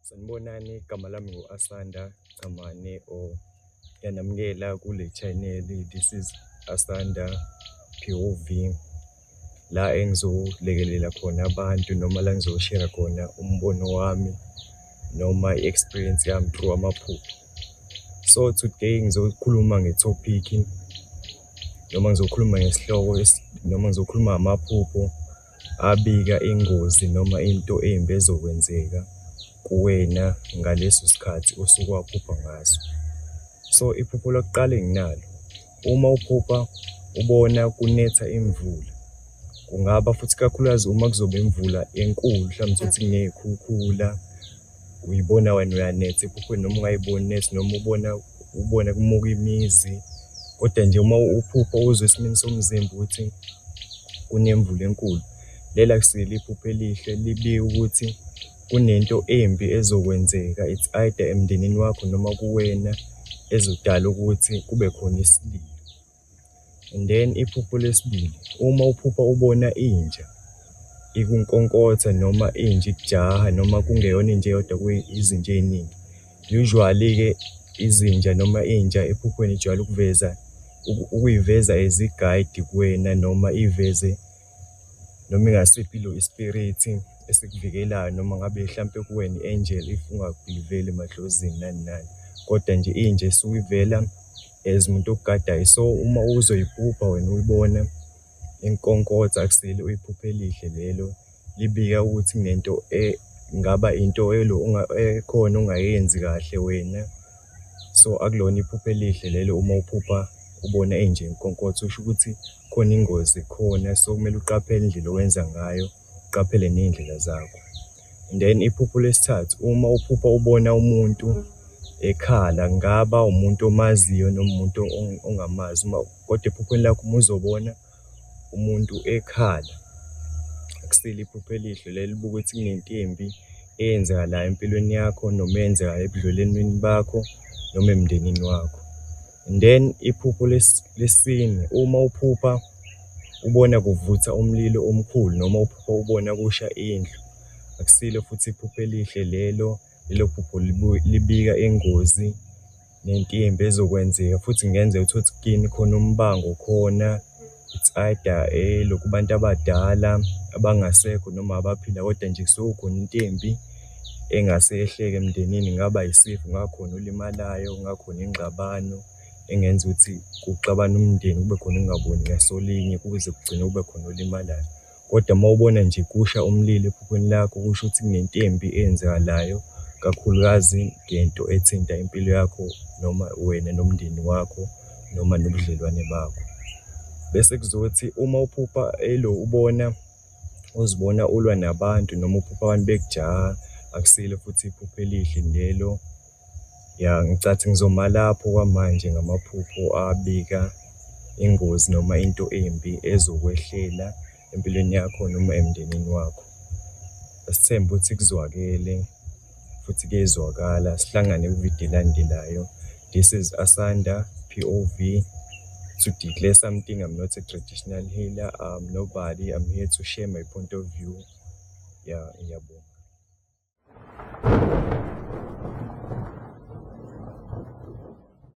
Sanibonani, igama lami ngu-Asanda Chamane or yanamukela kule channel. This is Asanda POV, la engizolekelela khona abantu noma la engizoshare khona umbono wami noma i-experience yami through amaphupho. So today ngizokhuluma nge-topic noma ngizokhuluma ngesihloko noma ngizokhuluma ngamaphupho abika ingozi noma into embi ezokwenzeka kuwena ngaleso sikhathi osuke waphupha ngaso. So iphupho lokuqala enginalo, uma uphupha ubona kunetha imvula, kungaba futhi kakhulukazi uma kuzoba imvula enkulu, mhlawumbe uthi kuney'khukhula, uyibona wena uyanetha ephupheni noma ungayiboni nethi noma ubona kumuka imizi. Kodwa nje uma uphupha uzwe esimeni somzimba ukuthi kunemvula enkulu, leli akusilo iphupho elihle, libike ukuthi kunento embi ezokwenzeka. It's either emndenini wakho noma kuwena ezodala ukuthi kube khona isililo. And then iphupho lesibili, uma uphupha ubona inja ikunkonkotha noma inja ikujaha noma kungeyona inja eyodwa kuyizinja ey'ningi. Usually-ke izinja noma inja ephuphweni ijwayele ukuyiveza as i-guide kuwena noma iveze noma ingasiphi ispirit esikuvikelayo noma ngabe mhlampe kuwena i-angel if ungakubhiliveli emadlozini nani nani. Kodwa nje inja isuke ivela as umuntu okugadayo. So uma uzoyiphupha wena uyibona inkonkotha akusilo iphupho elihle lelo, libika ukuthi kunento ngaba into ekhona ongayenzi kahle wena. So akulona iphupho elihle lelo uma uphupha ubona inja inkonkotha, usho ukuthi khona ingozi khona. So kumele uqaphele indlela owenza ngayo, uqaphele ney'ndlela zakho. And then iphupho lesithathu, uma uphupha ubona umuntu ekhala, ngaba umuntu omaziyo noma umuntu ongamazi, kodwa ephupheni lakho uma uzobona umuntu ekhala, akusilo iphupho elihle lelo, libuka ukuthi kunento embi eyenzakalayo empilweni yakho noma eyenzekayo ebudlelwaneni bakho noma emndenini wakho. And then iphupho lesine, uma uphupha ubona kuvutha umlilo omkhulu noma uphupha ubona kusha indlu, akusilo futhi iphupho elihle lelo. Lelo phupho libika ingozi nento embi ezokwenzeka, futhi kungenzeka ukuthi kini khona umbango khona. It's either lokhu bantu abadala abangasekho noma abaphila, kodwa nje kusuke kukhona into embi engase yehleke emndenini. Ngaba yisifo, ngakhona olimalayo, ngakhona ingxabano engenza ukuthi kuxabana umndeni, kube khona ungaboni ngasolinye kuze kugcine kube khona olimalayo. Kodwa uma ubona nje kusha umlilo ephupheni lakho, kusho ukuthi kunento embi eyenzakalayo, kakhulukazi ngento ethinta impilo yakho noma wena nomndeni wakho noma nobudlelwane bakho. Bese kuzothi uma uphupha uzibona ulwa nabantu noma uphupha abantu bekujaha, akusilo futhi iphupho elihle lelo. Ngicathi ngizoma lapho kwamanje ngamaphupho abika ingozi noma into embi ezokwehlela empilweni yakho noma emndenini wakho. Asithembe ukuthi kuzwakele futhi kuyezwakala. Sihlangane kwividiyo elandelayo. This is Asanda POV. To declare something, I'm not a traditional healer, I'm nobody. I'm here to share my point of view. Yeah, ngiyabonga.